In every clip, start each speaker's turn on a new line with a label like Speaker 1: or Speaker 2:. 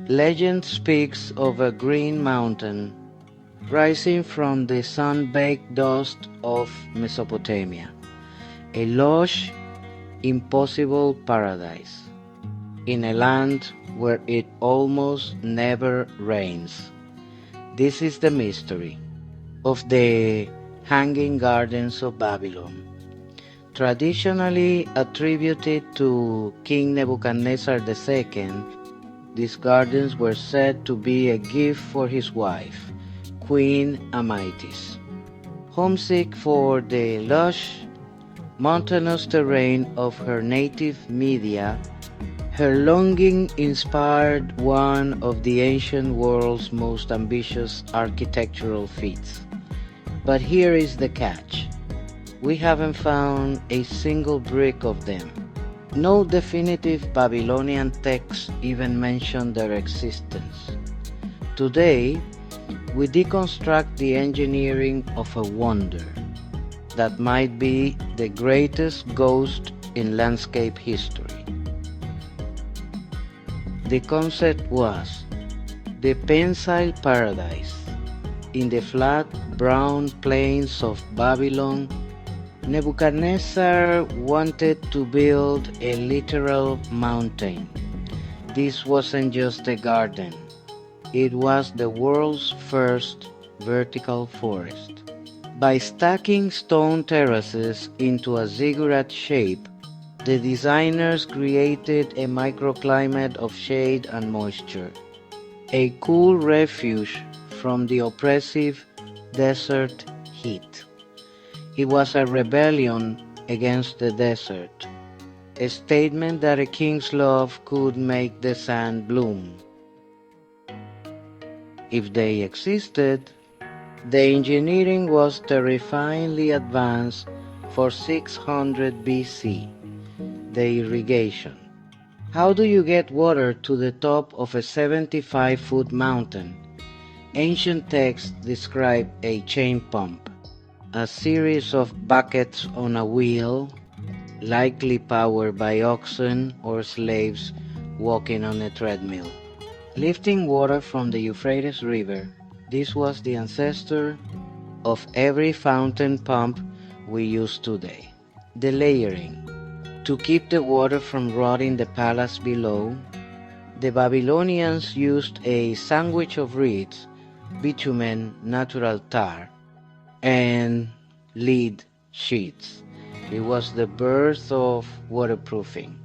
Speaker 1: Legend speaks of a green mountain rising from the sun-baked dust of Mesopotamia, a lush, impossible paradise, in a land where it almost never rains. This is the mystery of the Hanging Gardens of Babylon, traditionally attributed to King Nebuchadnezzar II. These gardens were said to be a gift for his wife, Queen Amytis. Homesick for the lush, mountainous terrain of her native Media, her longing inspired one of the ancient world's most ambitious architectural feats. But here is the catch. We haven't found a single brick of them. No definitive Babylonian texts even mention their existence. Today, we deconstruct the engineering of a wonder that might be the greatest ghost in landscape history. The concept was the Pensile paradise. In the flat brown plains of Babylon, Nebuchadnezzar wanted to build a literal mountain. This wasn't just a garden. It was the world's first vertical forest. By stacking stone terraces into a ziggurat shape, the designers created a microclimate of shade and moisture, a cool refuge from the oppressive desert heat. It was a rebellion against the desert, a statement that a king's love could make the sand bloom. If they existed, the engineering was terrifyingly advanced for 600 BC. The irrigation. How do you get water to the top of a 75-foot mountain? Ancient texts describe a chain pump, a series of buckets on a wheel, likely powered by oxen or slaves walking on a treadmill. Lifting water from the Euphrates River, this was the ancestor of every fountain pump we use today. The layering. To keep the water from rotting the palace below, the Babylonians used a sandwich of reeds, bitumen, natural tar, and lead sheets. It was the birth of waterproofing.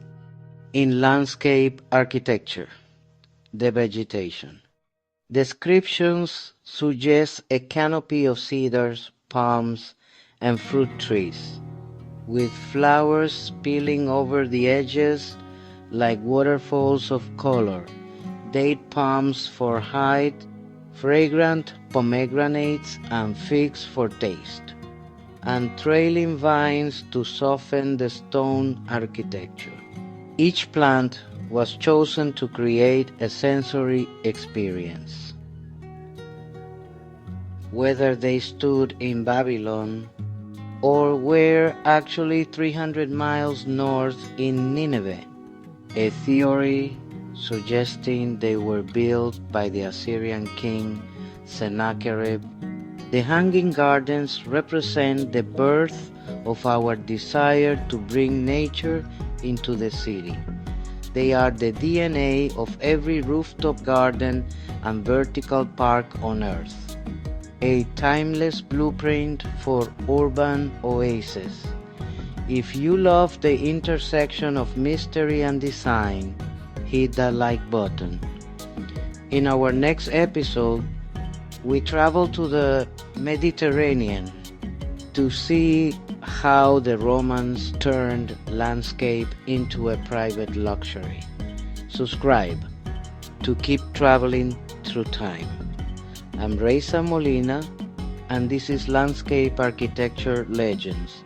Speaker 1: In landscape architecture, the vegetation. Descriptions suggest a canopy of cedars, palms, and fruit trees, with flowers spilling over the edges like waterfalls of color, date palms for height, fragrant pomegranates and figs for taste, and trailing vines to soften the stone architecture. Each plant was chosen to create a sensory experience. Whether they stood in Babylon or were actually 300 miles north in Nineveh, a theory suggesting they were built by the Assyrian king Sennacherib. The Hanging Gardens represent the birth of our desire to bring nature into the city. They are the DNA of every rooftop garden and vertical park on earth. A timeless blueprint for urban oases. If you love the intersection of mystery and design, hit that like button. In our next episode, we travel to the Mediterranean to see how the Romans turned landscape into a private luxury. Subscribe to keep traveling through time. I'm Reza Molina, and this is Landscape Architecture Legends.